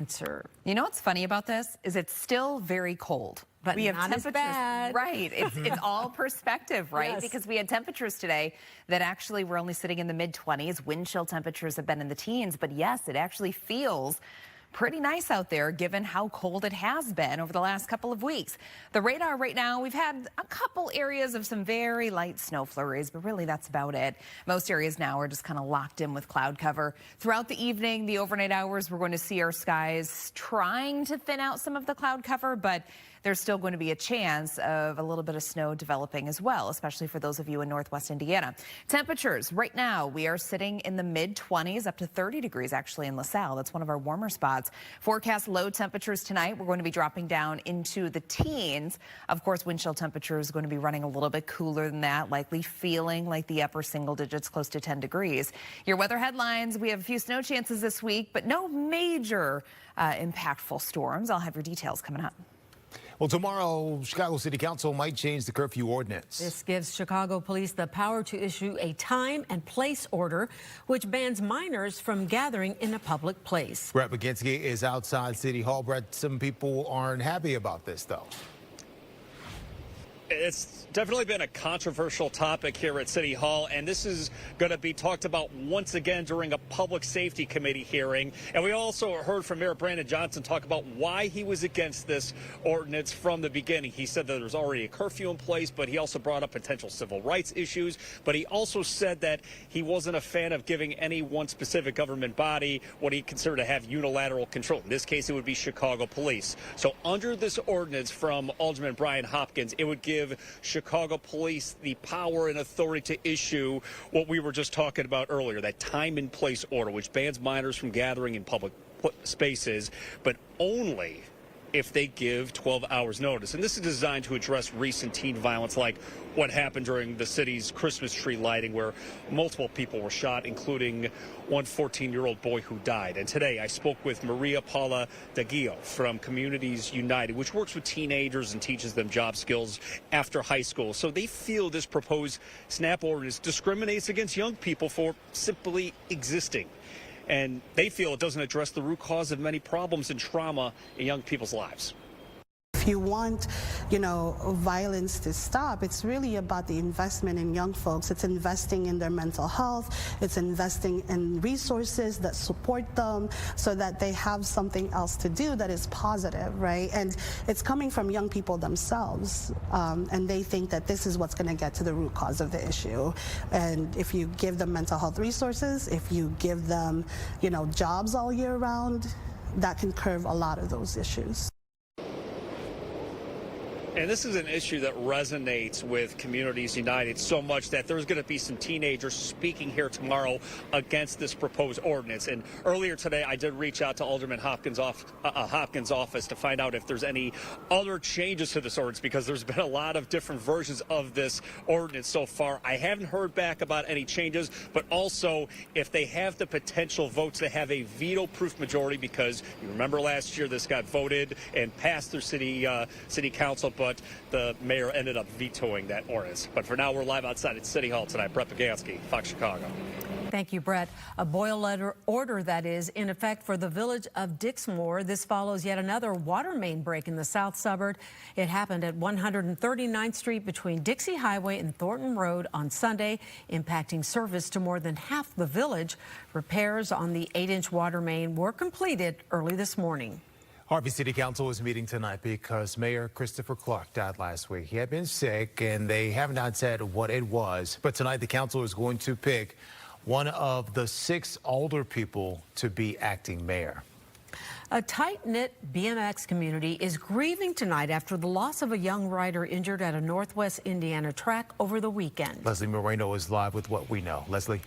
Answer. You know what's funny about this is it's still very cold. But we have not as bad. Right. It's all perspective, right? Yes. Because we had temperatures today that actually were only sitting in the mid-20s. Wind chill temperatures have been in the teens. But yes, it actually feels pretty nice out there given how cold it has been over the last couple of weeks. The radar right now, we've had a couple areas of some very light snow flurries, but really that's about it. Most areas now are just kind of locked in with cloud cover. Throughout the evening, the overnight hours, we're going to see our skies trying to thin out some of the cloud cover, but there's still going to be a chance of a little bit of snow developing as well, especially for those of you in Northwest Indiana. Temperatures right now, we are sitting in the mid-20s, up to 30 degrees actually in LaSalle. That's one of our warmer spots. Forecast low temperatures tonight. We're going to be dropping down into the teens. Of course, wind chill temperatures are going to be running a little bit cooler than that, likely feeling like the upper single digits, close to 10 degrees. Your weather headlines, we have a few snow chances this week, but no major impactful storms. I'll have your details coming up. Well, tomorrow, Chicago City Council might change the curfew ordinance. This gives Chicago police the power to issue a time and place order, which bans minors from gathering in a public place. Brett McGinsky is outside City Hall. Brett, some people aren't happy about this, though. It's definitely been a controversial topic here at City Hall, and this is going to be talked about once again during a public safety committee hearing. And we also heard from Mayor Brandon Johnson talk about why he was against this ordinance from the beginning. He said that there was already a curfew in place, but he also brought up potential civil rights issues. But he also said that he wasn't a fan of giving any one specific government body what he considered to have unilateral control. In this case, it would be Chicago Police. So under this ordinance from Alderman Brian Hopkins, it would give Chicago Police the power and authority to issue what we were just talking about earlier, that time and place order, which bans minors from gathering in public spaces, but only if they give 12 hours notice. And this is designed to address recent teen violence like what happened during the city's Christmas tree lighting, where multiple people were shot, including one 14-year-old boy who died. And today I spoke with Maria Paula Daguio from Communities United, which works with teenagers and teaches them job skills after high school. So they feel this proposed SNAP ordinance discriminates against young people for simply existing. And they feel it doesn't address the root cause of many problems and trauma in young people's lives. If you want, violence to stop, it's really about the investment in young folks. It's investing in their mental health. It's investing in resources that support them so that they have something else to do that is positive, right? And it's coming from young people themselves, and they think that this is what's going to get to the root cause of the issue. And if you give them mental health resources, if you give them, jobs all year round, that can curb a lot of those issues. And this is an issue that resonates with Communities United so much that there's going to be some teenagers speaking here tomorrow against this proposed ordinance. And earlier today, I did reach out to Alderman Hopkins' office to find out if there's any other changes to this ordinance, because there's been a lot of different versions of this ordinance so far. I haven't heard back about any changes, but also if they have the potential votes to have a veto-proof majority, because you remember last year this got voted and passed through city council, but the mayor ended up vetoing that ordinance. But for now, we're live outside at City Hall tonight. Brett Pagansky, Fox Chicago. Thank you, Brett. A boil letter order that is in effect for the village of Dixmoor. This follows yet another water main break in the south suburb. It happened at 139th Street between Dixie Highway and Thornton Road on Sunday, impacting service to more than half the village. Repairs on the 8-inch water main were completed early this morning. Harvey City Council is meeting tonight because Mayor Christopher Clark died last week. He had been sick, and they have not said what it was. But tonight, the council is going to pick one of the 6 older people to be acting mayor. A tight-knit BMX community is grieving tonight after the loss of a young rider injured at a Northwest Indiana track over the weekend. Leslie Moreno is live with what we know. Leslie.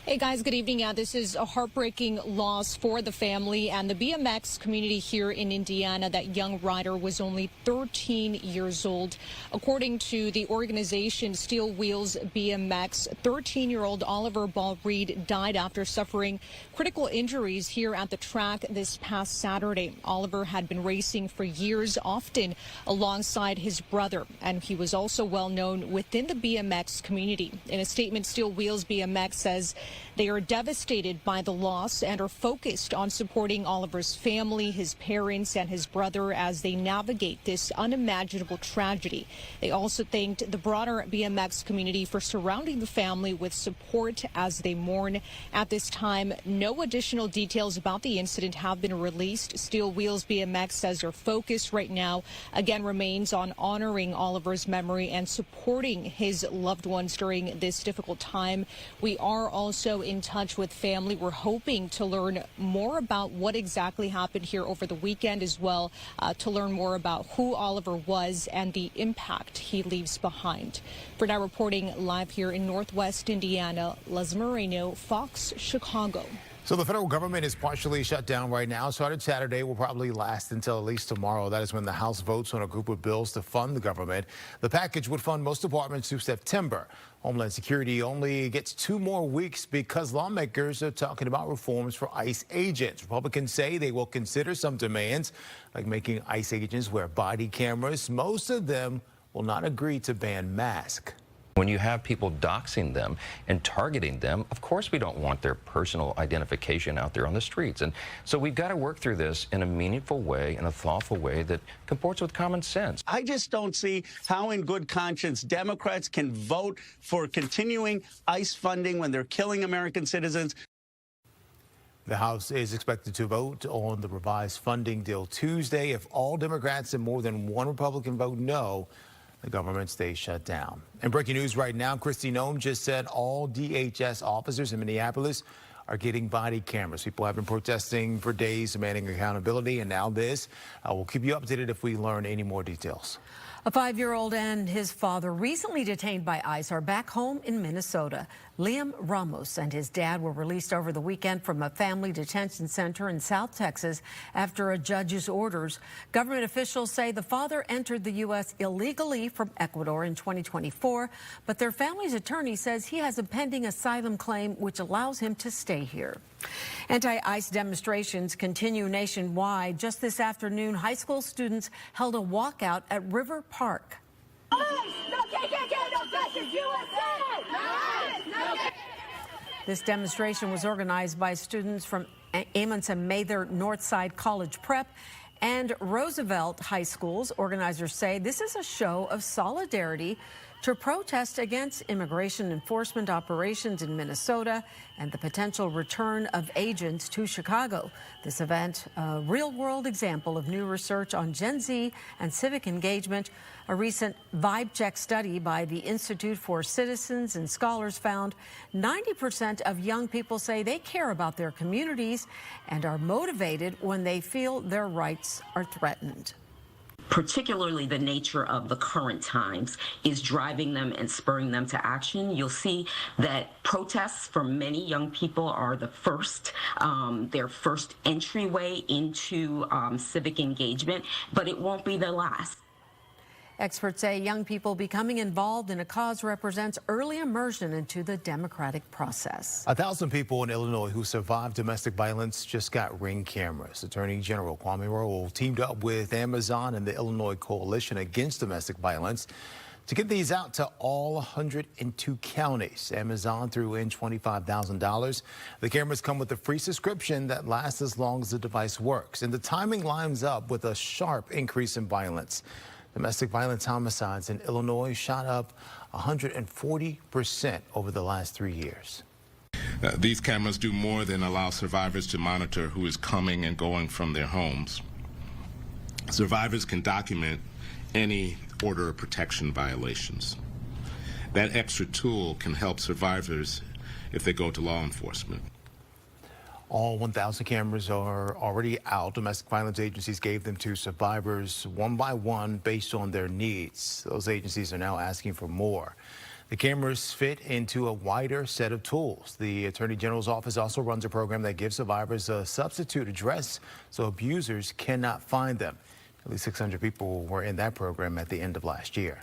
Hey guys, good evening. Yeah, this is a heartbreaking loss for the family and the BMX community here in Indiana. That young rider was only 13 years old. According to the organization Steel Wheels BMX, 13-year-old Oliver Ball Reed died after suffering critical injuries here at the track this past Saturday. Oliver had been racing for years, often alongside his brother, and he was also well known within the BMX community. In a statement, Steel Wheels BMX says They are devastated by the loss and are focused on supporting Oliver's family, his parents, and his brother as they navigate this unimaginable tragedy. They also thanked the broader BMX community for surrounding the family with support as they mourn. At this time, no additional details about the incident have been released. Steel Wheels BMX says their focus right now again remains on honoring Oliver's memory and supporting his loved ones during this difficult time. We are also in touch with family. We're hoping to learn more about what exactly happened here over the weekend as well, to learn more about who Oliver was and the impact he leaves behind. For now, reporting live here in Northwest Indiana, Les Moreno, Fox, Chicago. So the federal government is partially shut down right now. Started Saturday, will probably last until at least tomorrow. That is when the House votes on a group of bills to fund the government. The package would fund most departments through September. Homeland Security only gets 2 more weeks because lawmakers are talking about reforms for ICE agents. Republicans say they will consider some demands, like making ICE agents wear body cameras. Most of them will not agree to ban masks. When you have people doxing them and targeting them, of course we don't want their personal identification out there on the streets. And so we've got to work through this in a meaningful way, in a thoughtful way that comports with common sense. I just don't see how in good conscience Democrats can vote for continuing ICE funding when they're killing American citizens. The House is expected to vote on the revised funding deal Tuesday. If all Democrats and more than one Republican vote no, the government stays shut down. And breaking news right now, Kristi Noem just said all DHS officers in Minneapolis are getting body cameras. People have been protesting for days, demanding accountability, and now this. We'll keep you updated if we learn any more details. A 5-year-old and his father, recently detained by ICE, are back home in Minnesota. Liam Ramos and his dad were released over the weekend from a family detention center in South Texas after a judge's orders. Government officials say the father entered the U.S. illegally from Ecuador in 2024, but their family's attorney says he has a pending asylum claim which allows him to stay here. Anti-ICE demonstrations continue nationwide. Just this afternoon, high school students held a walkout at River Park. This demonstration was organized by students from Amos and Mather Northside College Prep and Roosevelt High Schools. Organizers say this is a show of solidarity to protest against immigration enforcement operations in Minnesota and the potential return of agents to Chicago. This event, a real-world example of new research on Gen Z and civic engagement. A recent vibe check study by the Institute for Citizens and Scholars found 90% of young people say they care about their communities and are motivated when they feel their rights are threatened. Particularly the nature of the current times is driving them and spurring them to action. You'll see that protests for many young people are the first, their first entryway into civic engagement, but it won't be the last. Experts say young people becoming involved in a cause represents early immersion into the democratic process. 1,000 people in Illinois who survived domestic violence just got Ring cameras. Attorney General Kwame Raoul teamed up with Amazon and the Illinois Coalition Against Domestic Violence to get these out to all 102 counties. Amazon threw in $25,000. The cameras come with a free subscription that lasts as long as the device works. And the timing lines up with a sharp increase in violence. Domestic violence homicides in Illinois shot up 140% over the last 3 years. These cameras do more than allow survivors to monitor who is coming and going from their homes. Survivors can document any order of protection violations. That extra tool can help survivors if they go to law enforcement. All 1,000 cameras are already out. Domestic violence agencies gave them to survivors one by one based on their needs. Those agencies are now asking for more. The cameras fit into a wider set of tools. The Attorney General's office also runs a program that gives survivors a substitute address so abusers cannot find them. At least 600 people were in that program at the end of last year.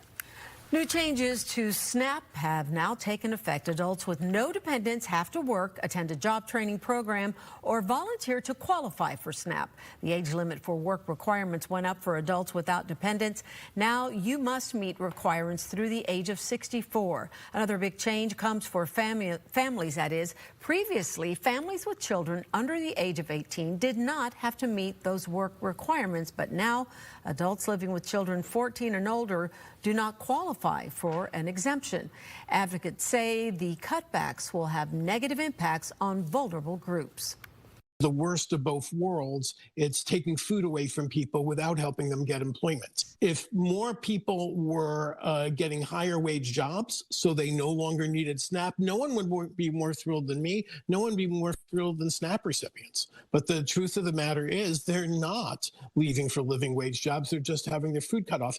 New changes to SNAP have now taken effect. Adults with no dependents have to work, attend a job training program, or volunteer to qualify for SNAP. The age limit for work requirements went up for adults without dependents. Now you must meet requirements through the age of 64. Another big change comes for families, that is. Previously, families with children under the age of 18 did not have to meet those work requirements, but now adults living with children 14 and older do not qualify for an exemption. Advocates say the cutbacks will have negative impacts on vulnerable groups. The worst of both worlds, it's taking food away from people without helping them get employment. If more people were getting higher wage jobs, so they no longer needed SNAP, no one would be more thrilled than me. No one would be more thrilled than SNAP recipients. But the truth of the matter is they're not leaving for living wage jobs. They're just having their food cut off.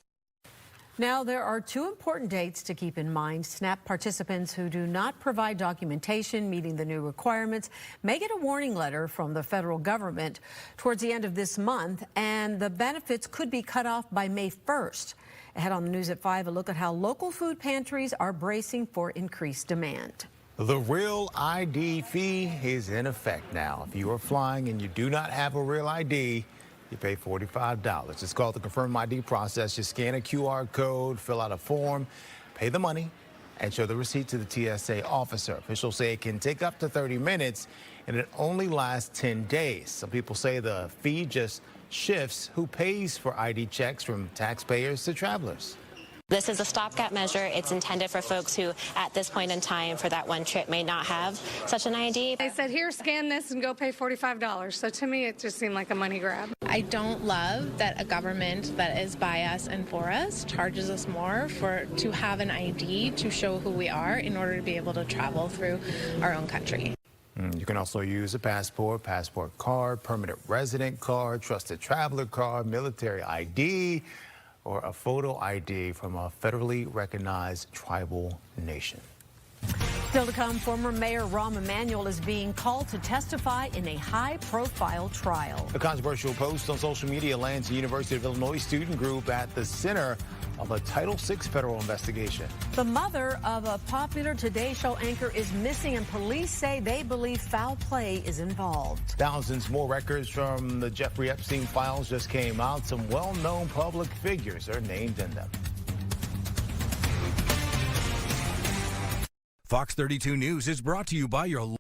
Now, there are two important dates to keep in mind. SNAP participants who do not provide documentation meeting the new requirements may get a warning letter from the federal government towards the end of this month, and the benefits could be cut off by May 1st. Ahead on the news at 5, a look at how local food pantries are bracing for increased demand. The Real ID fee is in effect now. If you are flying and you do not have a Real ID, you pay $45. It's called the Confirm ID process. You scan a QR code, fill out a form, pay the money, and show the receipt to the TSA officer. Officials say it can take up to 30 minutes, and it only lasts 10 days. Some people say the fee just shifts who pays for ID checks from taxpayers to travelers. This is a stopgap measure. It's intended for folks who, at this point in time, for that one trip, may not have such an ID. They said, here, scan this and go pay $45. So to me, it just seemed like a money grab. I don't love that a government that is by us and for us charges us more to have an ID to show who we are in order to be able to travel through our own country. You can also use a passport card, permanent resident card, trusted traveler card, military ID, or a photo ID from a federally recognized tribal nation. Still to come, former Mayor Rahm Emanuel is being called to testify in a high-profile trial. A controversial post on social media lands the University of Illinois student group at the center of a Title VI federal investigation. The mother of a popular Today Show anchor is missing, and police say they believe foul play is involved. Thousands more records from the Jeffrey Epstein files just came out. Some well-known public figures are named in them. Fox 32 News is brought to you by your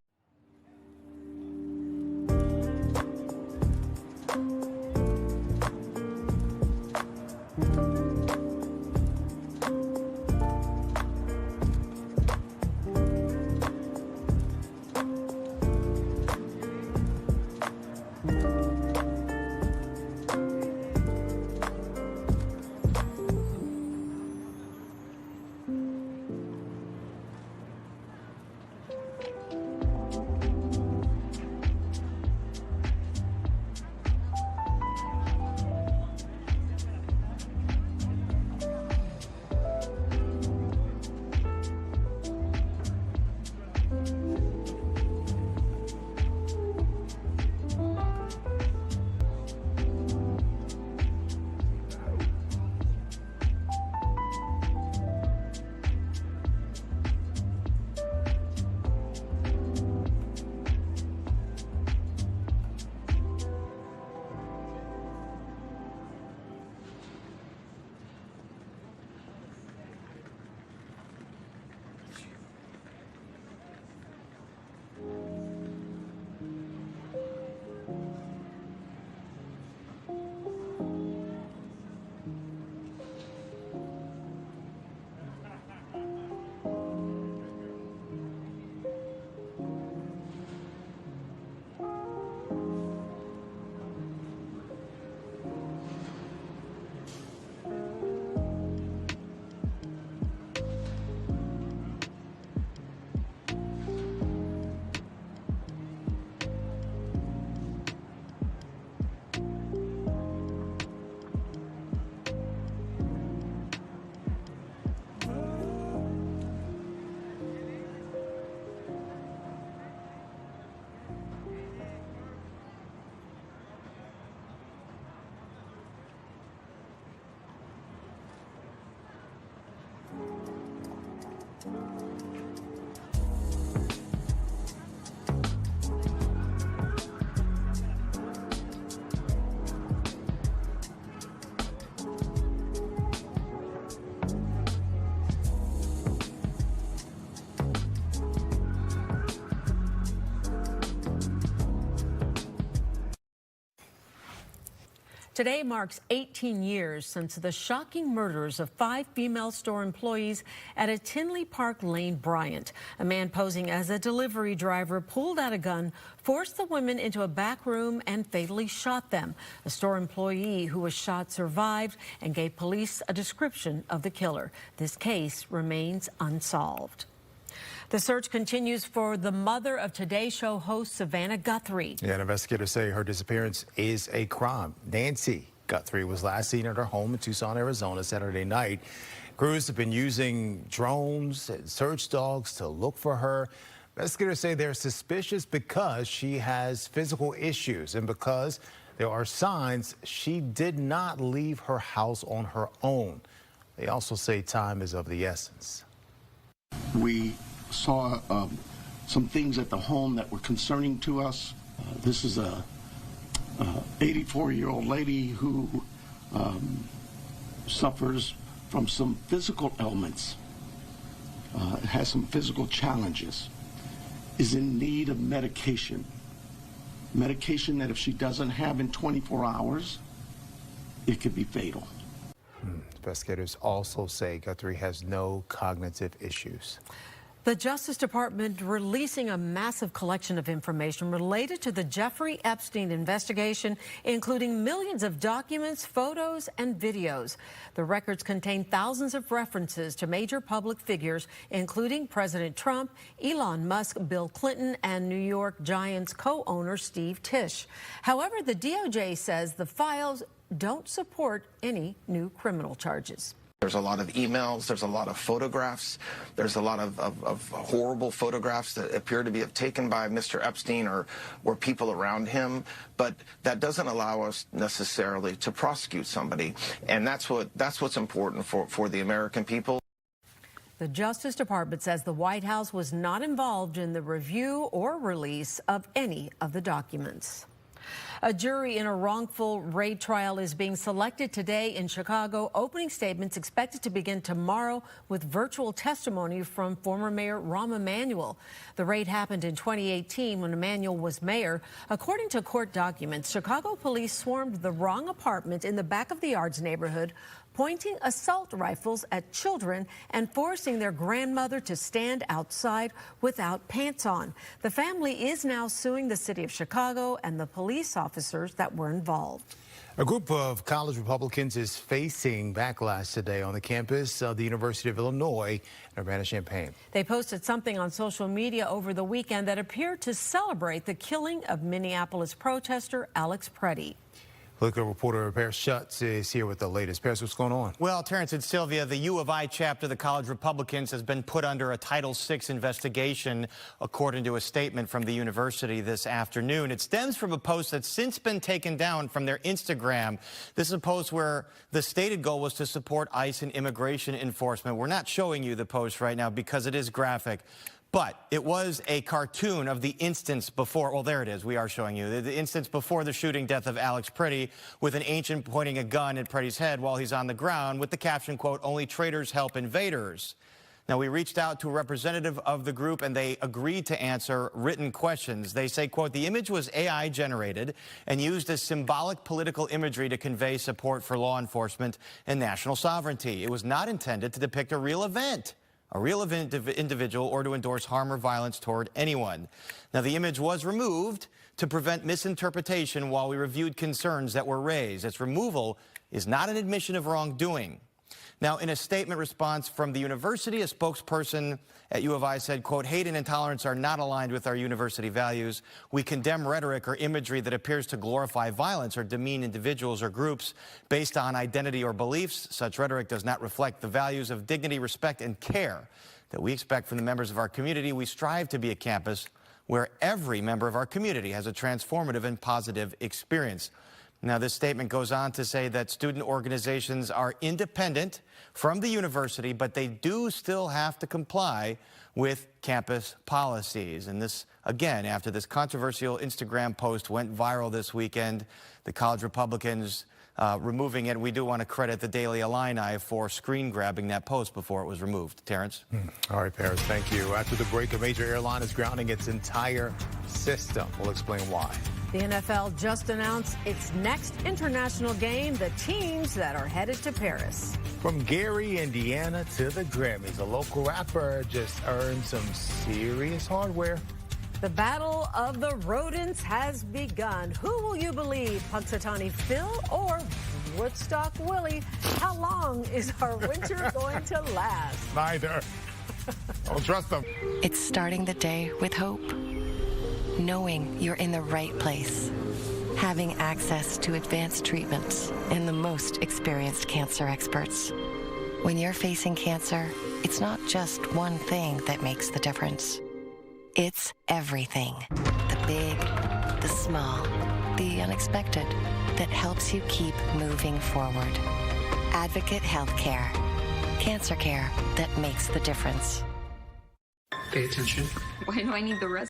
Today marks 18 years since the shocking murders of 5 female store employees at a Tinley Park Lane Bryant. A man posing as a delivery driver pulled out a gun, forced the women into a back room, and fatally shot them. A store employee who was shot survived and gave police a description of the killer. This case remains unsolved. The search continues for the mother of Today Show host Savannah Guthrie. Yeah, investigators say her disappearance is a crime. Nancy Guthrie was last seen at her home in Tucson, Arizona, Saturday night. Crews have been using drones and search dogs to look for her. Investigators say they're suspicious because she has physical issues and because there are signs she did not leave her house on her own. They also say time is of the essence. We saw some things at the home that were concerning to us. This is a 84-year-old lady who suffers from some physical ailments, has some physical challenges, is in need of medication that if she doesn't have in 24 hours, it could be fatal. Investigators also say Guthrie has no cognitive issues. The Justice Department releasing a massive collection of information related to the Jeffrey Epstein investigation, including millions of documents, photos, and videos. The records contain thousands of references to major public figures, including President Trump, Elon Musk, Bill Clinton, and New York Giants co-owner Steve Tisch. However, the DOJ says the files don't support any new criminal charges. There's a lot of emails, there's a lot of photographs, there's a lot of horrible photographs that appear to be taken by Mr. Epstein or people around him, but that doesn't allow us necessarily to prosecute somebody, and that's what's important for the American people. The Justice Department says the White House was not involved in the review or release of any of the documents. A jury in a wrongful raid trial is being selected today in Chicago. Opening statements expected to begin tomorrow with virtual testimony from former Mayor Rahm Emanuel. The raid happened in 2018 when Emanuel was mayor. According to court documents, Chicago police swarmed the wrong apartment in the back of the Yards neighborhood, pointing assault rifles at children and forcing their grandmother to stand outside without pants on. The family is now suing the city of Chicago and the police officers that were involved. A group of college Republicans is facing backlash today on the campus of the University of Illinois in Urbana-Champaign. They posted something on social media over the weekend that appeared to celebrate the killing of Minneapolis protester Alex Preddy. Political reporter Paris Schutz is here with the latest. Paris, what's going on? Well, Terrence and Sylvia, the U of I chapter of the College Republicans has been put under a Title VI investigation, according to a statement from the university this afternoon. It stems from a post that's since been taken down from their Instagram. This is a post where the stated goal was to support ICE and immigration enforcement. We're not showing you the post right now because it is graphic. But it was a cartoon of the instance before, well, there it is, we are showing you, the instance before the shooting death of Alex Preddy, with an ancient pointing a gun at Preddy's head while he's on the ground, with the caption, quote, "Only traitors help invaders." Now, we reached out to a representative of the group, and they agreed to answer written questions. They say, quote, "The image was AI generated and used as symbolic political imagery to convey support for law enforcement and national sovereignty. It was not intended to depict a real event individual, or to endorse harm or violence toward anyone." Now, the image was removed to prevent misinterpretation while we reviewed concerns that were raised. Its removal is not an admission of wrongdoing. Now, in a statement response from the university, a spokesperson at U of I said, quote, "Hate and intolerance are not aligned with our university values. We condemn rhetoric or imagery that appears to glorify violence or demean individuals or groups based on identity or beliefs. Such rhetoric does not reflect the values of dignity, respect, and care that we expect from the members of our community. We strive to be a campus where every member of our community has a transformative and positive experience." Now, this statement goes on to say that student organizations are independent from the university, but they do still have to comply with campus policies. And this, again, after this controversial Instagram post went viral this weekend, the College Republicans removing it. We do want to credit the Daily Illini for screen grabbing that post before it was removed. Terrence? All right, Paris, thank you. After the break, a major airline is grounding its entire system. We'll explain why. The NFL just announced its next international game, the teams that are headed to Paris. From Gary, Indiana to the Grammys, a local rapper just earned some serious hardware. The battle of the rodents has begun. Who will you believe, Punxsutawney Phil or Woodstock Willie? How long is our winter going to last? Neither. Don't trust them. It's starting the day with hope. Knowing you're in the right place. Having access to advanced treatments and the most experienced cancer experts. When you're facing cancer, it's not just one thing that makes the difference. It's everything. The big, the small, the unexpected that helps you keep moving forward. Advocate Healthcare. Cancer care that makes the difference. Pay attention. Why do I need the rest?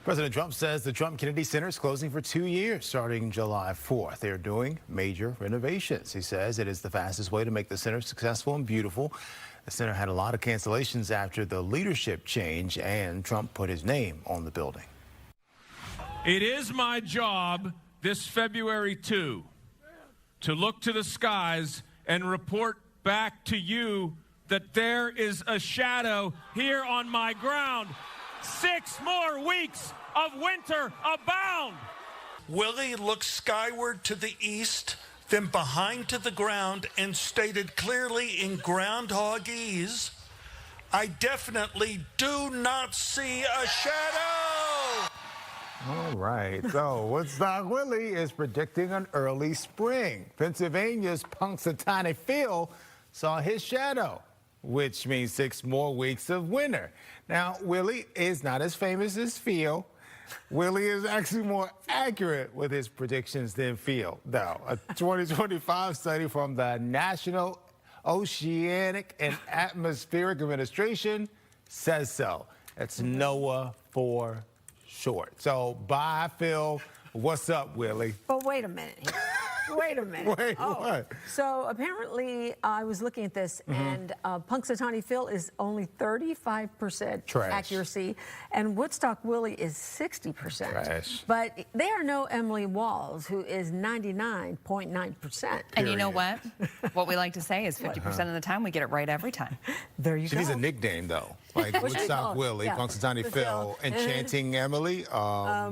President Trump says the Trump Kennedy Center is closing for 2 years starting July 4th. They're doing major renovations. He says it is the fastest way to make the center successful and beautiful. The center had a lot of cancellations after the leadership change, and Trump put his name on the building. It is my job this February 2 to look to the skies and report back to you that there is a shadow here on my ground. 6 more weeks of winter abound. Willie looked skyward to the east, then behind to the ground, and stated clearly in groundhogese, I definitely do not see a shadow. All right, so Woodstock Willie is predicting an early spring. Pennsylvania's Punxsutawney Phil saw his shadow, which means 6 more weeks of winter. Now, Willie is not as famous as Phil. Willie is actually more accurate with his predictions than Phil, though. A 2025 study from the National Oceanic and Atmospheric Administration says so. It's NOAA for short. So, bye, Phil. What's up, Willie? But wait a minute here. Wait a minute. Wait, what? So apparently, I was looking at this, and Punxsutawney Phil is only 35% Trash. accuracy, and Woodstock Willie is 60%. Trash. But there are no Emily Walls, who is 99.9%. And you know what? What we like to say is 50% of the time we get it right every time. There you She go. needs a nickname, though. Like Woodstock Willie, Yeah. Punxsutawney Phil, Enchanting Emily. Well,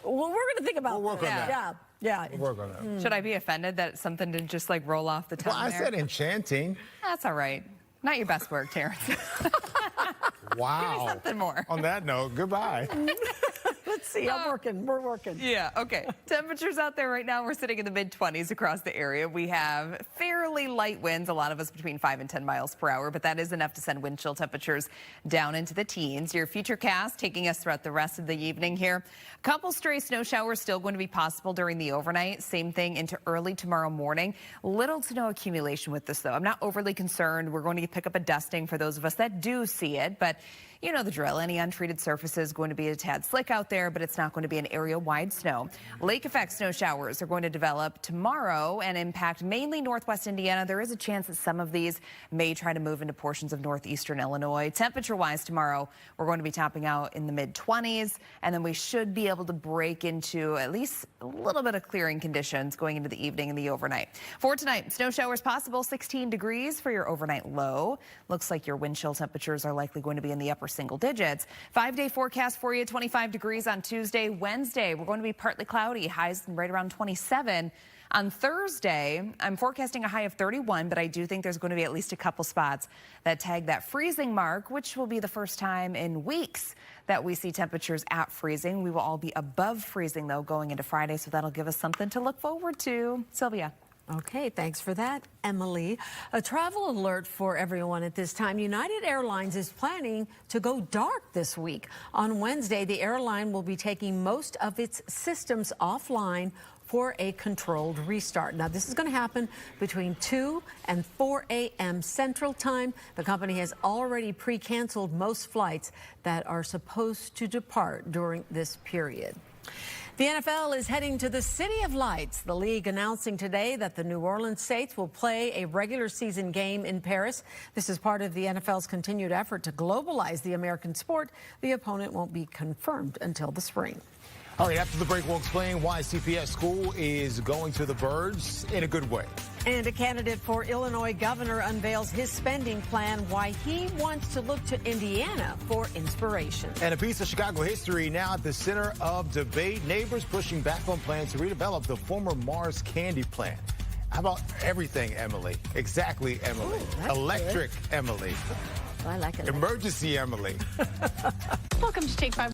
we're going to think about We'll work on that. Yeah. We'll work on that. Should I be offended that something didn't just like roll off the tongue Well, I there? said enchanting. That's all right. Not your best work, Terrence. Wow. Give me something more. On that note, goodbye. Let's see. We're working. Yeah, okay. Temperatures out there right now, we're sitting in the mid-20s across the area. We have fairly light winds, a lot of us between 5 and 10 miles per hour, but that is enough to send wind chill temperatures down into the teens. Your future cast taking us throughout the rest of the evening here. A couple stray snow showers still going to be possible during the overnight. Same thing into early tomorrow morning. Little to no accumulation with this, though. I'm not overly concerned. We're going to pick up a dusting for those of us that do see it, but you know the drill. Any untreated surface is going to be a tad slick out there, but it's not going to be an area-wide snow. Lake effect snow showers are going to develop tomorrow and impact mainly northwest Indiana. There is a chance that some of these may try to move into portions of northeastern Illinois. Temperature-wise tomorrow, we're going to be topping out in the mid-20s, and then we should be able to break into at least a little bit of clearing conditions going into the evening and the overnight. For tonight, snow showers possible, 16 degrees for your overnight low. Looks like your wind chill temperatures are likely going to be in the upper single digits. 5-day forecast for you, 25 degrees on Tuesday. Wednesday, we're going to be partly cloudy, highs right around 27. On Thursday, I'm forecasting a high of 31, but I do think there's going to be at least a couple spots that tag that freezing mark, which will be the first time in weeks that we see temperatures at freezing. We will all be above freezing, though, going into Friday, so that'll give us something to look forward to. Sylvia. Okay, thanks for that, Emily. A travel alert for everyone at this time. United Airlines is planning to go dark this week. On Wednesday, the airline will be taking most of its systems offline for a controlled restart. Now, this is going to happen between 2 and 4 a.m. Central Time. The company has already pre-canceled most flights that are supposed to depart during this period. The NFL is heading to the City of Lights. The league announcing today that the New Orleans Saints will play a regular season game in Paris. This is part of the NFL's continued effort to globalize the American sport. The opponent won't be confirmed until the spring. All right, after the break, we'll explain why CPS school is going to the birds in a good way. And a candidate for Illinois governor unveils his spending plan, why he wants to look to Indiana for inspiration. And a piece of Chicago history now at the center of debate. Neighbors pushing back on plans to redevelop the former Mars candy plant. How about everything, Emily? Exactly, Emily. Ooh, Electric, good. Emily. I like it. Emergency, Emily. Welcome to Take 5.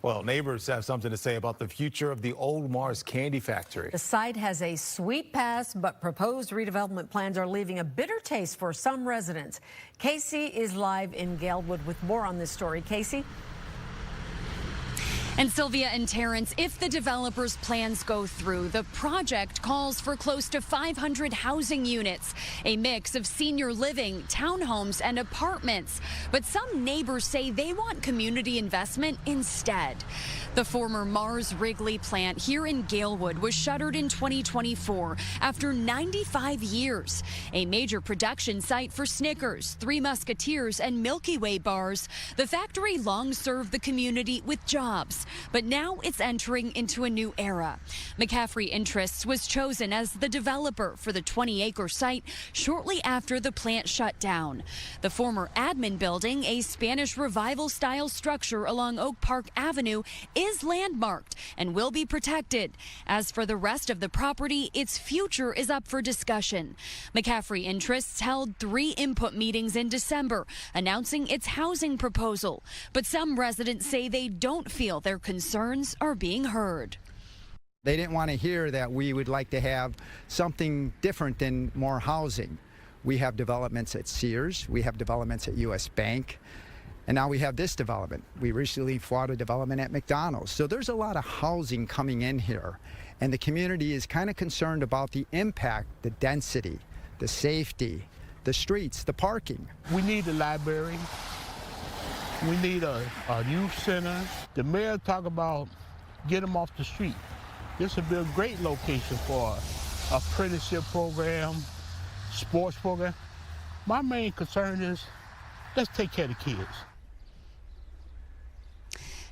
Well, neighbors have something to say about the future of the old Mars candy factory. The site has a sweet past, but proposed redevelopment plans are leaving a bitter taste for some residents. Casey is live in Galewood with more on this story. Casey? And Sylvia and Terrence, if the developer's plans go through, the project calls for close to 500 housing units, a mix of senior living, townhomes, and apartments. But some neighbors say they want community investment instead. The former Mars Wrigley plant here in Galewood was shuttered in 2024 after 95 years. A major production site for Snickers, Three Musketeers, and Milky Way bars. The factory long served the community with jobs. But now it's entering into a new era. McCaffrey Interests was chosen as the developer for the 20-acre site shortly after the plant shut down. The former admin building, a Spanish Revival-style structure along Oak Park Avenue, is landmarked and will be protected. As for the rest of the property, its future is up for discussion. McCaffrey Interests held 3 input meetings in December, announcing its housing proposal. But some residents say they don't feel their concerns are being heard. They didn't want to hear that we would like to have something different than more housing. We have developments at Sears, we have developments at U.S. Bank, and now we have this development. We recently fought a development at McDonald's. So there's a lot of housing coming in here, and the community is kind of concerned about the impact, the density, the safety, the streets, the parking. We need a library. We need a youth center. The mayor talk about get them off the street. This would be a great location for an apprenticeship program, sports program. My main concern is let's take care of the kids.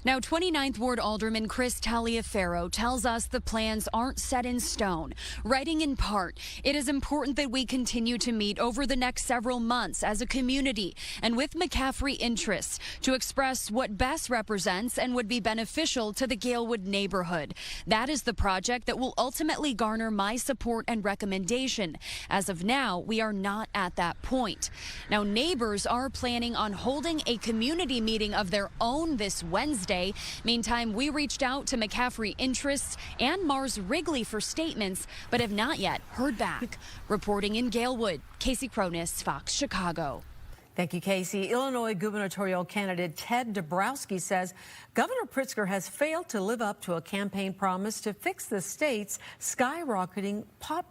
Now, 29th Ward Alderman Chris Taliaferro tells us the plans aren't set in stone, writing in part, "It is important that we continue to meet over the next several months as a community and with McCaffrey Interests to express what best represents and would be beneficial to the Galewood neighborhood. That is the project that will ultimately garner my support and recommendation. As of now, we are not at that point." Now, neighbors are planning on holding a community meeting of their own this Wednesday. Meantime, we reached out to McCaffrey Interests and Mars Wrigley for statements, but have not yet heard back. Reporting in Galewood, Casey Cronus, Fox Chicago. Thank you, Casey. Illinois gubernatorial candidate Ted Dabrowski says Governor Pritzker has failed to live up to a campaign promise to fix the state's skyrocketing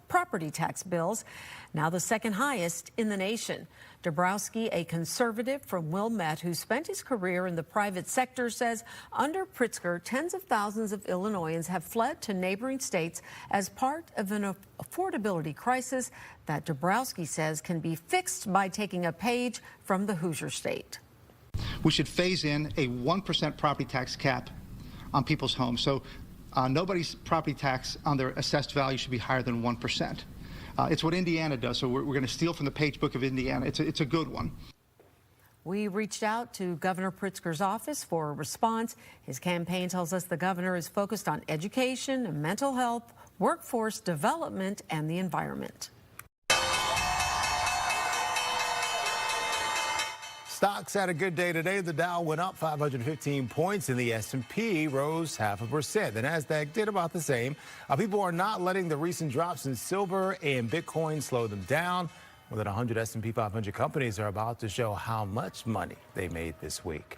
property tax bills, now the second highest in the nation. Dabrowski, a conservative from Wilmette who spent his career in the private sector, says under Pritzker, tens of thousands of Illinoisans have fled to neighboring states as part of an affordability crisis that Dabrowski says can be fixed by taking a page from the Hoosier State. We should phase in a 1% property tax cap on people's homes. So nobody's property tax on their assessed value should be higher than 1%. It's what Indiana does, so we're going to steal from the page book of Indiana. It's a good one. We reached out to Governor Pritzker's office for a response. His campaign tells us the governor is focused on education, mental health, workforce development, and the environment. Stocks had a good day today. The Dow went up 515 points and the S&P rose 0.5%. The Nasdaq did about the same. People are not letting the recent drops in silver and Bitcoin slow them down. More than 100 S&P 500 companies are about to show how much money they made this week.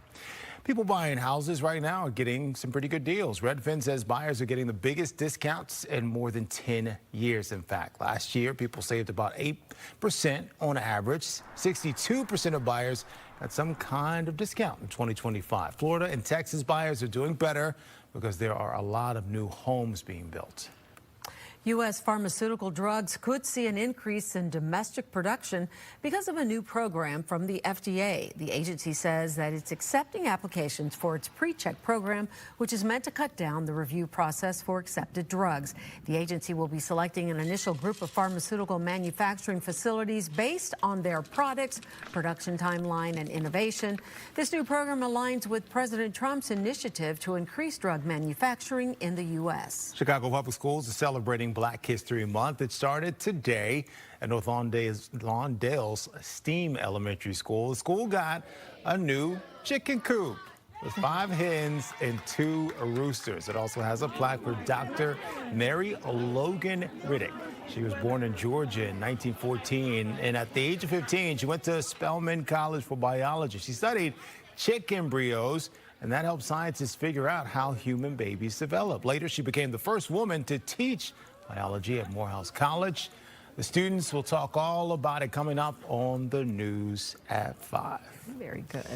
People buying houses right now are getting some pretty good deals. Redfin says buyers are getting the biggest discounts in more than 10 years. In fact, last year, people saved about 8% on average. 62% of buyers got some kind of discount in 2025. Florida and Texas buyers are doing better because there are a lot of new homes being built. U.S. pharmaceutical drugs could see an increase in domestic production because of a new program from the FDA. The agency says that it's accepting applications for its pre-check program, which is meant to cut down the review process for accepted drugs. The agency will be selecting an initial group of pharmaceutical manufacturing facilities based on their products, production timeline, and innovation. This new program aligns with President Trump's initiative to increase drug manufacturing in the U.S. Chicago Public Schools is celebrating Black History Month. It started today at North Lawndale's STEAM Elementary School. The school got a new chicken coop. with 5 hens and 2 roosters. It also has a plaque for Dr. Mary Logan Riddick. She was born in Georgia in 1914, and at the age of 15, she went to Spelman College for biology. She studied chick embryos, and that helped scientists figure out how human babies develop. Later, she became the first woman to teach biology at Morehouse College. The students will talk all about it coming up on the news at 5. Very good.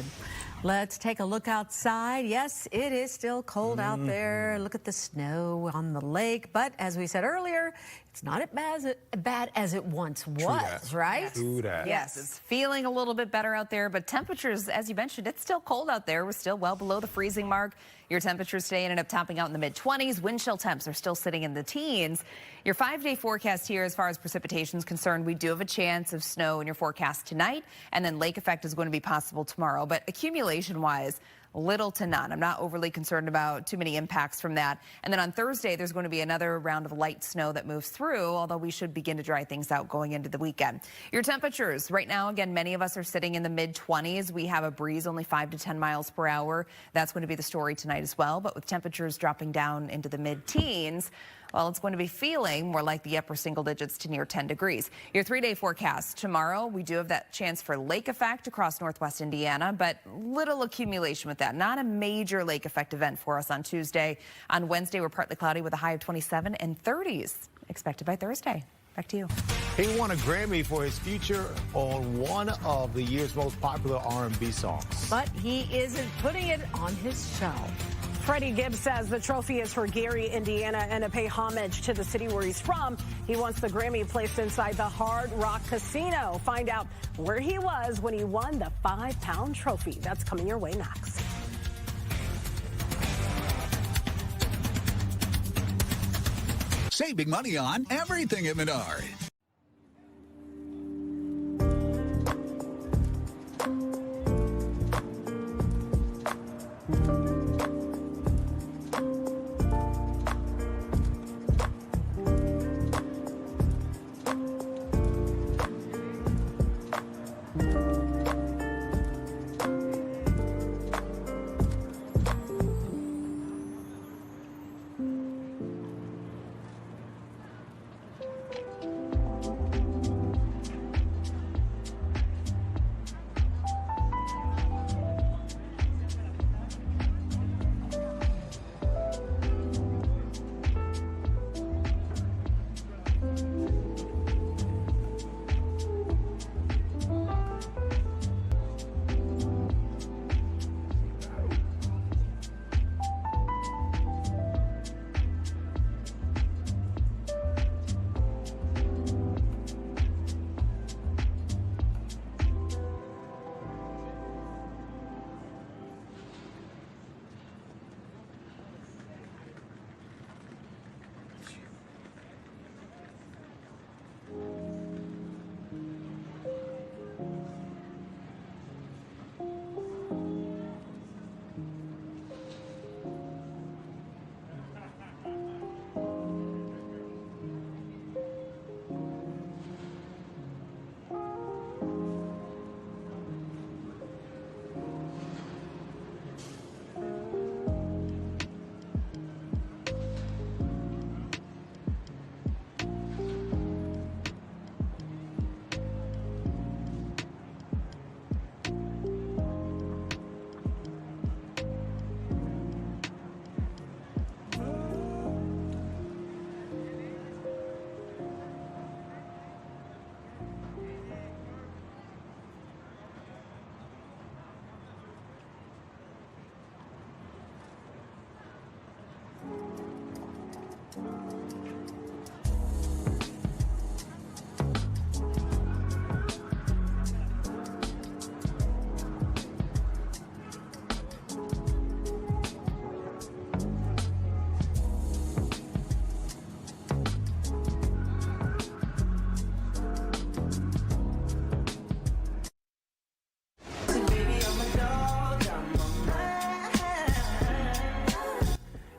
Let's take a look outside. Yes, it is still cold out there. Look at the snow on the lake. But as we said earlier, it's not as bad as it once was, right? True that. Yes, it's feeling a little bit better out there, but temperatures, as you mentioned, it's still cold out there. We're still well below the freezing mark. Your temperatures today ended up topping out in the mid-20s. Wind chill temps are still sitting in the teens. Your 5-day forecast here, as far as precipitation is concerned, we do have a chance of snow in your forecast tonight, and then lake effect is going to be possible tomorrow. But accumulation-wise, little to none. I'm not overly concerned about too many impacts from that. And then on Thursday, there's going to be another round of light snow that moves through, although we should begin to dry things out going into the weekend. Your temperatures right now, again, many of us are sitting in the mid-20s. We have a breeze only 5 to 10 miles per hour. That's going to be the story tonight as well. But with temperatures dropping down into the mid-teens, well, it's going to be feeling more like the upper single digits to near 10 degrees. Your 3-day forecast tomorrow, we do have that chance for lake effect across northwest Indiana, but little accumulation with that. Not a major lake effect event for us on Tuesday. On Wednesday, we're partly cloudy with a high of 27 and 30s expected by Thursday. Back to you. He won a Grammy for his feature on one of the year's most popular R&B songs. But he isn't putting it on his shelf. Freddie Gibbs says the trophy is for Gary, Indiana, and to pay homage to the city where he's from. He wants the Grammy placed inside the Hard Rock Casino. Find out where he was when he won the 5-pound trophy. That's coming your way next. Saving money on everything at Menard.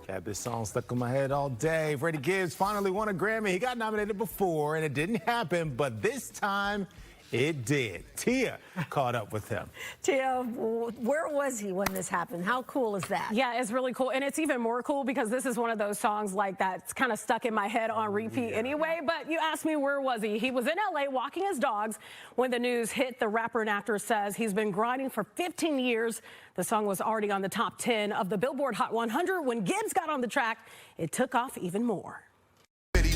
Had this song stuck in my head all day. Freddie Gibbs finally won a Grammy. He got nominated before, and it didn't happen, but this time It did. Tia caught up with him. Tia, where was he when this happened? How cool is that? Yeah, it's really cool. And it's even more cool because this is one of those songs like that's kind of stuck in my head on repeat anyway. But you asked me, where was he? He was in L.A. walking his dogs when the news hit. The rapper and actor says he's been grinding for 15 years. The song was already on the top 10 of the Billboard Hot 100. When Gibbs got on the track, it took off even more.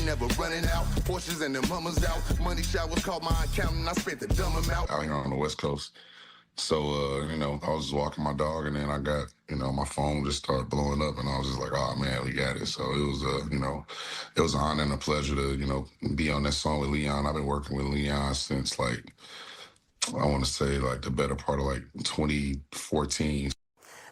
Never running out, Porsches and the mamas out. Money showers called my account and I spent the dumb amount. Out here on the West Coast. So, you know, I was just walking my dog and then I got, you know, my phone just started blowing up and I was just like, oh man, we got it. So it was, you know, it was an honor and a pleasure to, you know, be on that song with Leon. I've been working with Leon since like, I want to say like the better part of like 2014.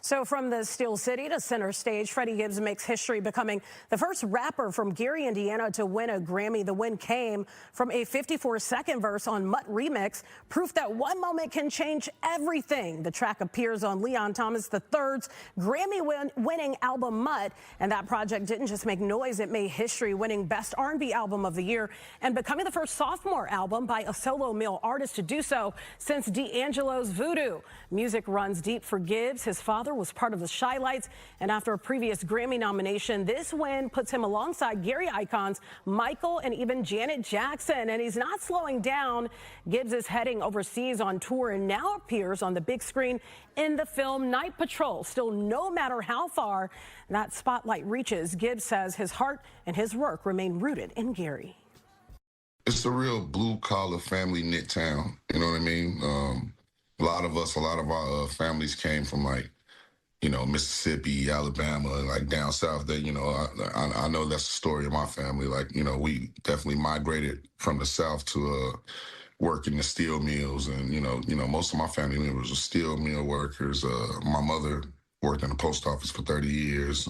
So from the Steel City to center stage, Freddie Gibbs makes history, becoming the first rapper from Gary, Indiana to win a Grammy. The win came from a 54-second verse on Mutt Remix, proof that one moment can change everything. The track appears on Leon Thomas III's Grammy-winning album Mutt, and that project didn't just make noise, it made history, winning Best R&B Album of the Year and becoming the first sophomore album by a solo male artist to do so since D'Angelo's Voodoo. Music runs deep for Gibbs. His father was part of the Shy Lights, and after a previous Grammy nomination, this win puts him alongside Gary icons Michael and even Janet Jackson, and he's not slowing down. Gibbs is heading overseas on tour and now appears on the big screen in the film Night Patrol. Still, no matter how far that spotlight reaches, Gibbs says his heart and his work remain rooted in Gary. It's a real blue-collar, family-knit town, you know what I mean? A lot of our families came from like, you know, Mississippi, Alabama, like down south. That, you know, I know that's the story of my family. Like, you know, we definitely migrated from the south to work in the steel mills, and you know, most of my family members were steel mill workers. My mother worked in the post office for 30 years.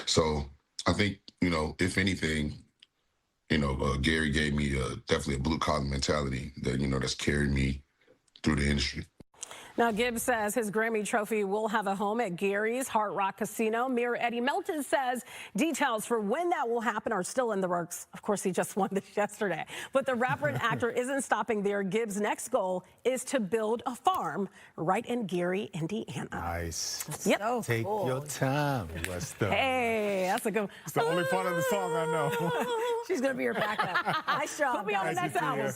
So I think, you know, if anything, you know, Gary gave me definitely a blue collar mentality that, you know, that's carried me through the industry. Now, Gibbs says his Grammy trophy will have a home at Gary's Hard Rock Casino. Mayor Eddie Melton says details for when that will happen are still in the works. Of course, he just won this yesterday. But the rapper and actor isn't stopping there. Gibbs' next goal is to build a farm right in Gary, Indiana. Nice. Yep. So Take cool. your time, Weston. Hey, that's a good. It's the only part of the song I know. She's going to be your backup. Nice job. Put me on the next album.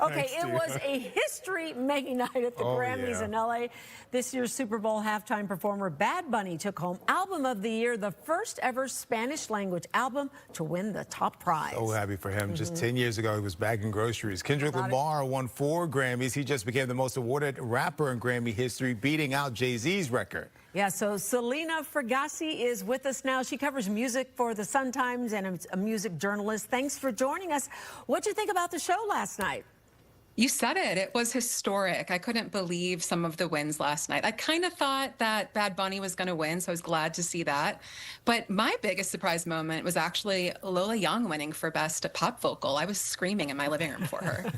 Okay, it was a history-making night at the Grammys yeah. in L.A. This year's Super Bowl halftime performer Bad Bunny took home Album of the Year, the first ever Spanish-language album to win the top prize. So happy for him. Just 10 years ago, he was bagging groceries. Kendrick Lamar won 4 Grammys. He just became the most awarded rapper in Grammy history, beating out Jay-Z's record. Yeah, so Selena Fragasi is with us now. She covers music for the Sun-Times and is a music journalist. Thanks for joining us. What'd you think about the show last night? You said it. It was historic. I couldn't believe some of the wins last night. I kind of thought that Bad Bunny was going to win, so I was glad to see that. But my biggest surprise moment was actually Lola Young winning for Best Pop Vocal. I was screaming in my living room for her.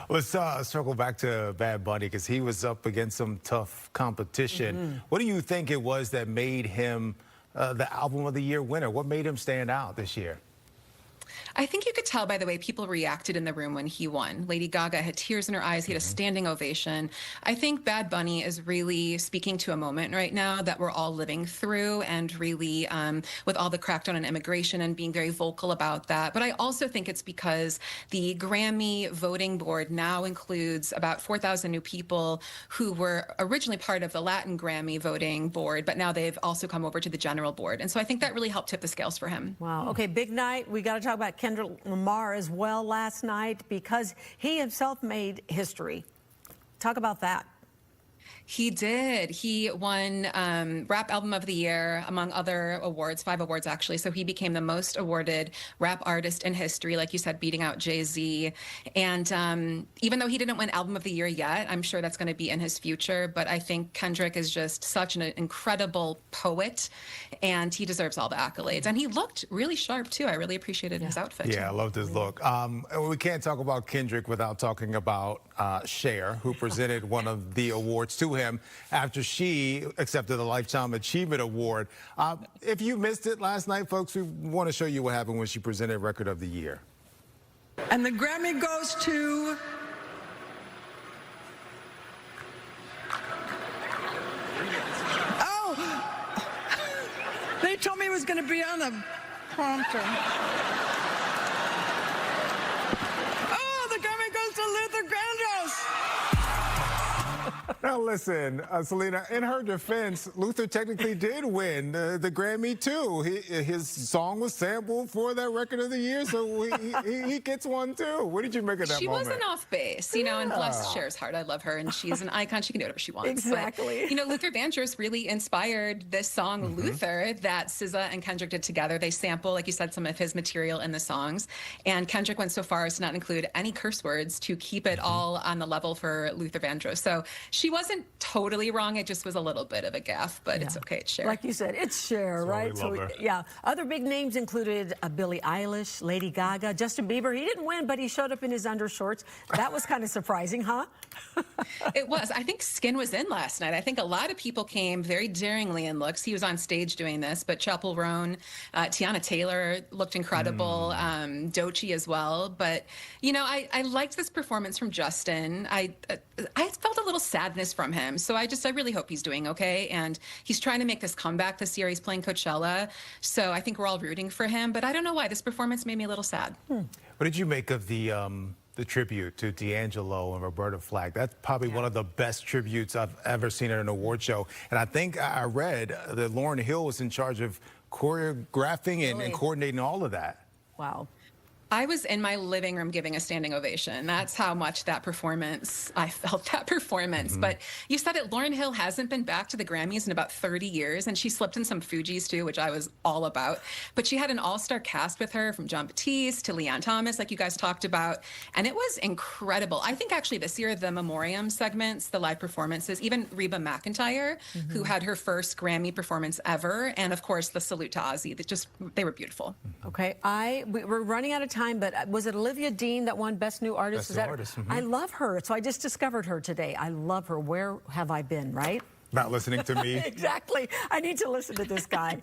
Let's circle back to Bad Bunny because he was up against some tough competition. What do you think it was that made him the Album of the Year winner? What made him stand out this year? I think you could tell by the way people reacted in the room when he won. Lady Gaga had tears in her eyes. He had a standing ovation. I think Bad Bunny is really speaking to a moment right now that we're all living through, and really with all the crackdown on immigration and being very vocal about that. But I also think it's because the Grammy voting board now includes about 4,000 new people who were originally part of the Latin Grammy voting board, but now they've also come over to the general board. And so I think that really helped tip the scales for him. Wow. Okay, big night. We got to talk about Kendrick Lamar as well last night because he himself made history. Talk about that. He did. He won Rap Album of the Year, among other awards, 5 awards actually. So he became the most awarded rap artist in history, like you said, beating out Jay-Z. And even though he didn't win Album of the Year yet, I'm sure that's going to be in his future. But I think Kendrick is just such an incredible poet, and he deserves all the accolades. And he looked really sharp, too. I really appreciated his outfit. Yeah, I loved his look. We can't talk about Kendrick without talking about Cher, who presented one of the awards to him after she accepted the Lifetime Achievement Award. If you missed it last night, folks, we want to show you what happened when she presented Record of the Year. And the Grammy goes to they told me it was going to be on the prompter. Oh, the Grammy goes to Luther Vandross. Now listen, Selena, in her defense, Luther technically did win the Grammy too. His song was sampled for that Record of the Year, so he gets one too. What did you make of that She moment? wasn't off base, you know, and bless Cher's heart. I love her, and she's an icon. She can do whatever she wants. Exactly. But, you know, Luther Vandross really inspired this song, Luther, that SZA and Kendrick did together. They sample, like you said, some of his material in the songs. And Kendrick went so far as to not include any curse words to keep it all on the level for Luther Vandross. So she wasn't totally wrong. It just was a little bit of a gaffe, but it's okay. It's Cher. Like you said, it's Cher, right? So yeah. Other big names included Billie Eilish, Lady Gaga, Justin Bieber. He didn't win, but he showed up in his undershorts. That was kind of surprising, huh? It was. I think Skin was in last night. I think a lot of people came very daringly in looks. He was on stage doing this, but Chappell Roan, Tiana Taylor looked incredible, Doechii as well. But, you know, I liked this performance from Justin. I felt a little sadness from him. So I really hope he's doing okay. And he's trying to make this comeback this year. He's playing Coachella. So I think we're all rooting for him. But I don't know why. This performance made me a little sad. What did you make of the tribute to D'Angelo and Roberta Flack? That's probably one of the best tributes I've ever seen at an award show. And I think I read that Lauryn Hill was in charge of choreographing and coordinating all of that. Wow. I was in my living room giving a standing ovation. That's how much I felt that performance. But you said it, Lauryn Hill hasn't been back to the Grammys in about 30 years, and she slipped in some Fugees too, which I was all about. But she had an all-star cast with her, from Jon Batiste to Leon Thomas, like you guys talked about, and it was incredible. I think actually this year, the Memoriam segments, the live performances, even Reba McEntire, who had her first Grammy performance ever, and of course the Salute to Ozzy, they were beautiful. Okay, we're running out of time, but was it Olivia Dean that won Best New Artist? Best New Artist. I love her, so I just discovered her today. I love her. Where have I been, right? Not listening to me. Exactly. I need to listen to this guy.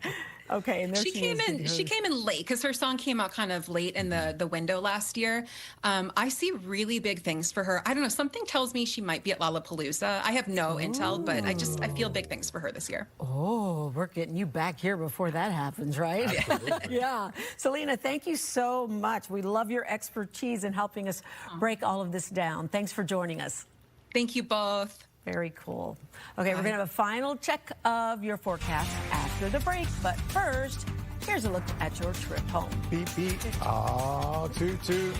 Okay, and there she came in. She came in late because her song came out kind of late in the window last year. I see really big things for her. I don't know. Something tells me she might be at Lollapalooza. I have no intel, but I feel big things for her this year. Oh, we're getting you back here before that happens, right? Yeah. Selena, thank you so much. We love your expertise in helping us break all of this down. Thanks for joining us. Thank you both. Very cool. Okay, we're going to have a final check of your forecast after the break. But first, here's a look at your trip home. Beep, beep. Ah, toot, toot.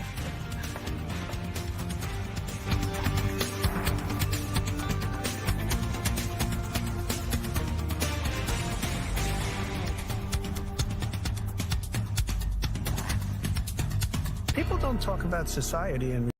People don't talk about society and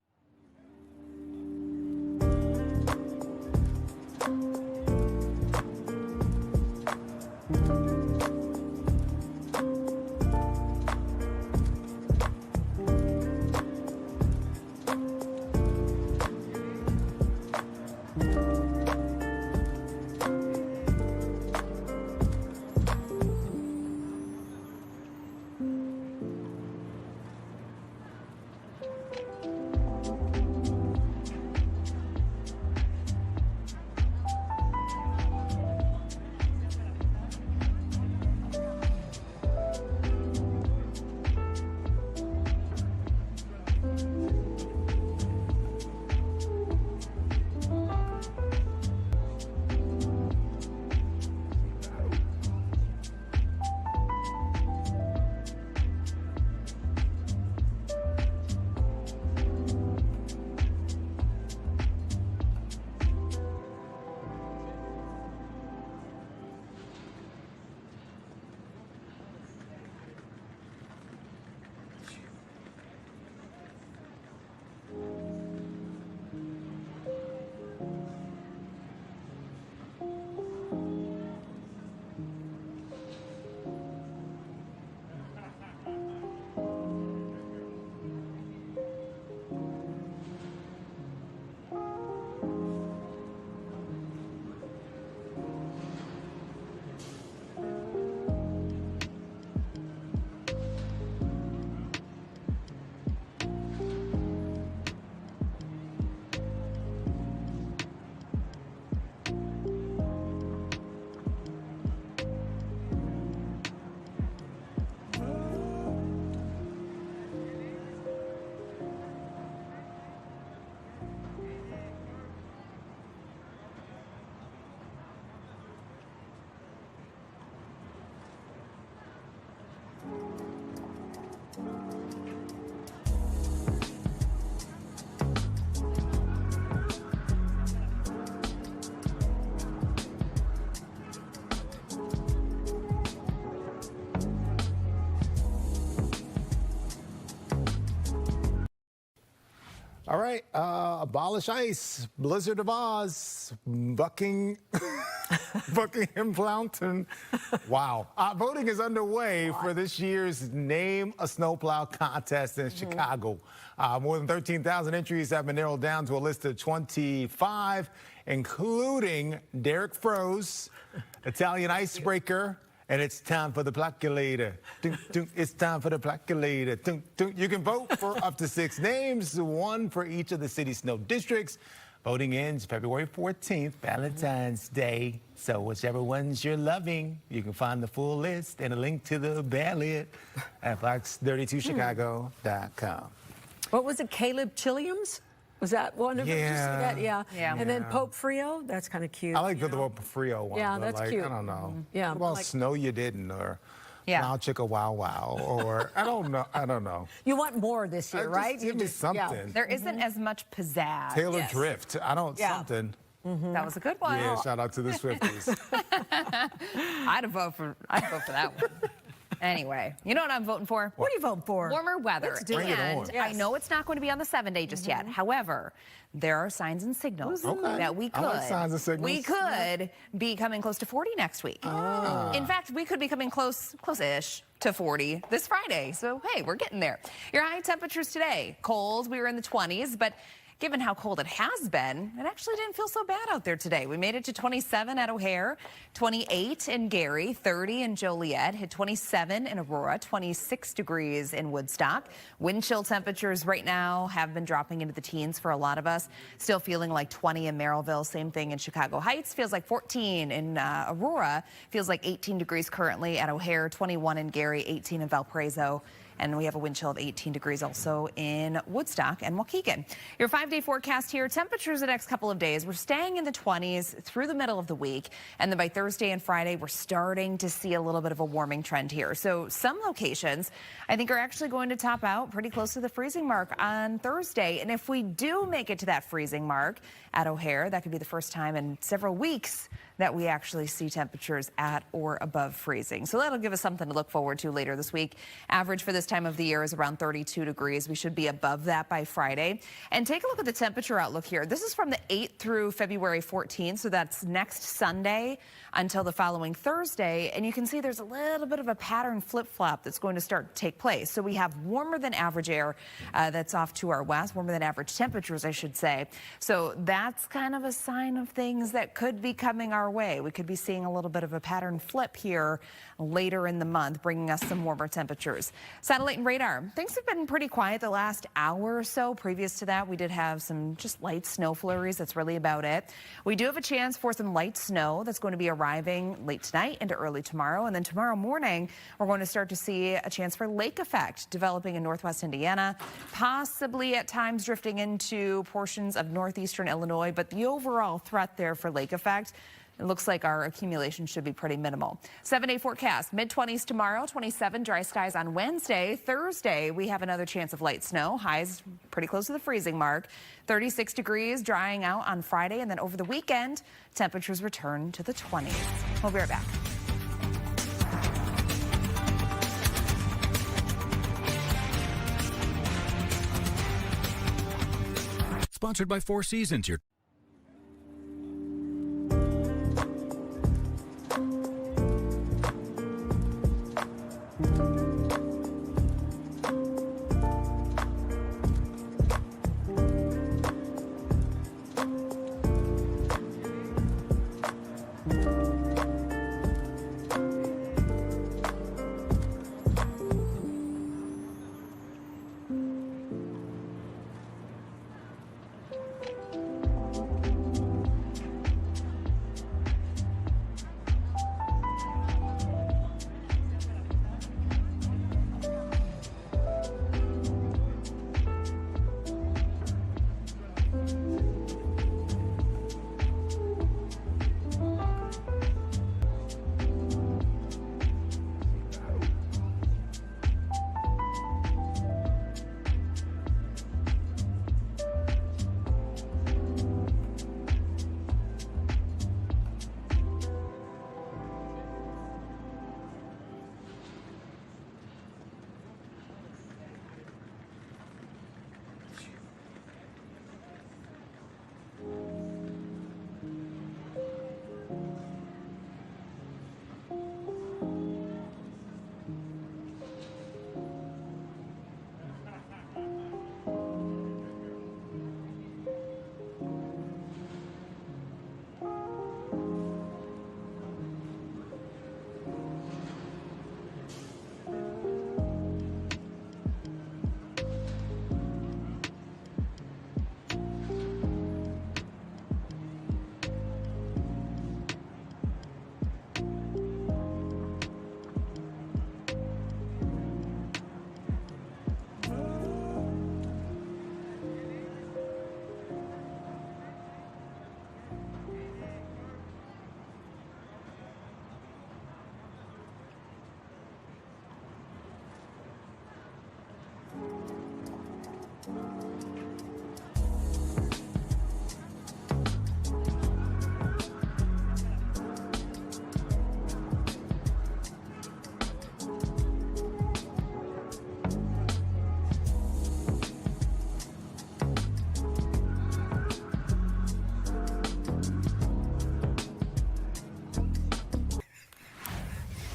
All right, abolish ice, Blizzard of Oz, Buckingham Mountain. Wow. Voting is underway for this year's Name a Snowplow contest in Chicago. More than 13,000 entries have been narrowed down to a list of 25, including Derek Froese, Italian Icebreaker, and it's time for the placulator. It's time for the placulator. You can vote for up to 6 names, 1 for each of the city's snow districts. Voting ends February 14th, Valentine's Day. So whichever ones you're loving, you can find the full list and a link to the ballot at fox32chicago.com. What was it, Caleb Chilliams? Was that one of them? Yeah. And then Pope Frio, that's kind of cute. I like the Pope Frio one. Yeah, that's cute. I don't know. Yeah. What about Snow You Didn't, or Wow Chicka Wow Wow, or I don't know. You want more this year, right? Give me something. Yeah. There isn't as much pizzazz. Taylor Drift. Something. That was a good one. Yeah, shout out to the Swifties. I'd vote for that one. Anyway, you know what I'm voting for? What are you voting for? Warmer weather. Let's do it. And I know it's not going to be on the 7-day just yet. However, there are signs and signals that we could. I like signs and signals. We could be coming close to 40 next week. In fact, we could be coming close-ish to 40 this Friday. So, hey, we're getting there. Your high temperatures today, cold. We were in the 20s, but given how cold it has been, it actually didn't feel so bad out there today. We made it to 27 at O'Hare, 28 in Gary, 30 in Joliet, hit 27 in Aurora, 26 degrees in Woodstock. Wind chill temperatures right now have been dropping into the teens for a lot of us. Still feeling like 20 in Merrillville, same thing in Chicago Heights, feels like 14 in Aurora, feels like 18 degrees currently at O'Hare, 21 in Gary, 18 in Valparaiso. And we have a wind chill of 18 degrees also in Woodstock and Waukegan. Your 5-day forecast here, temperatures the next couple of days. We're staying in the 20s through the middle of the week. And then by Thursday and Friday, we're starting to see a little bit of a warming trend here. So some locations, I think, are actually going to top out pretty close to the freezing mark on Thursday. And if we do make it to that freezing mark at O'Hare, that could be the first time in several weeks that we actually see temperatures at or above freezing. So that'll give us something to look forward to later this week. Average for this time of the year is around 32 degrees. We should be above that by Friday. And take a look at the temperature outlook here. This is from the 8th through February 14th. So that's next Sunday until the following Thursday. And you can see there's a little bit of a pattern flip-flop that's going to start to take place. So we have warmer than average air that's off to our west, warmer than average temperatures, I should say. So that's kind of a sign of things that could be coming our way. We could be seeing a little bit of a pattern flip here later in the month, bringing us some warmer temperatures. Satellite and radar. Things have been pretty quiet the last hour or so. Previous to that, we did have some just light snow flurries. That's really about it. We do have a chance for some light snow that's going to be arriving late tonight into early tomorrow. And then tomorrow morning, we're going to start to see a chance for lake effect developing in northwest Indiana, possibly at times drifting into portions of northeastern Illinois. But the overall threat there for lake effect, it looks like our accumulation should be pretty minimal. 7-day forecast, mid-20s tomorrow, 27 dry skies on Wednesday. Thursday, we have another chance of light snow. Highs pretty close to the freezing mark. 36 degrees drying out on Friday. And then over the weekend, temperatures return to the 20s. We'll be right back. Sponsored by Four Seasons.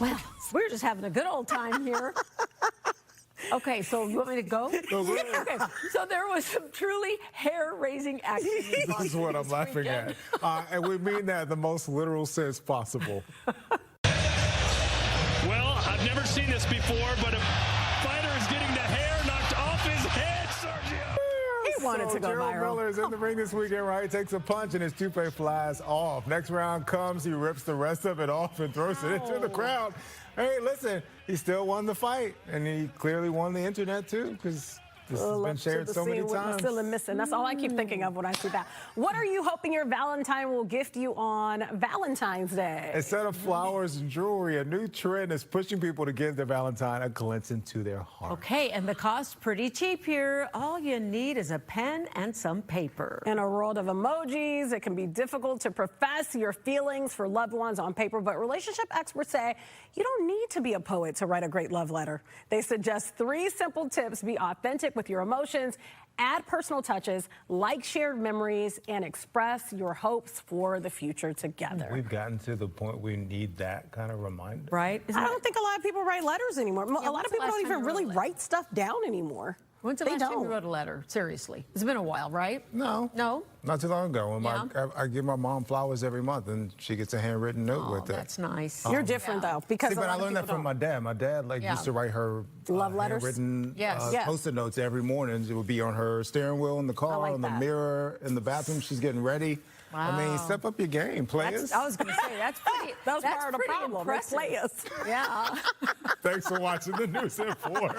Well, we're just having a good old time here. Okay, so you want me to go? Okay, so there was some truly hair-raising action. This is what I'm laughing at. And we mean that in the most literal sense possible. Well, I've never seen this before, but a fighter is getting the hair knocked off his head, Sergio. He wanted to go Gerald viral. Miller is in the ring this weekend, right? He takes a punch and his toupee flies off. Next round comes, he rips the rest of it off and throws it into the crowd. Hey, listen, he still won the fight, and he clearly won the internet, too, because this has been shared so many times. Still and missing. That's all I keep thinking of when I see that. What are you hoping your Valentine will gift you on Valentine's Day? Instead of flowers and jewelry, a new trend is pushing people to give their Valentine a glimpse into their heart. Okay, and the cost pretty cheap here. All you need is a pen and some paper. In a world of emojis, it can be difficult to profess your feelings for loved ones on paper, but relationship experts say you don't need to be a poet to write a great love letter. They suggest 3 simple tips: be authentic with your emotions, add personal touches, like shared memories, and express your hopes for the future together. We've gotten to the point we need that kind of reminder. Right? I don't think a lot of people write letters anymore. A lot of people don't even really write stuff down anymore. When's the last time you wrote a letter? Seriously. It's been a while, right? No. No? Not too long ago. I give my mom flowers every month, and she gets a handwritten note with it. That's nice. You're different, though, because but I learned that from my dad. My dad used to write her love letters, handwritten Post-it notes every morning. It would be on her steering wheel in the car, on the mirror in the bathroom. She's getting ready. Wow. I mean, step up your game, players. I was going to say, that's pretty. That's part of the problem. Impressive. Players. Yeah. Thanks for watching the News at 4.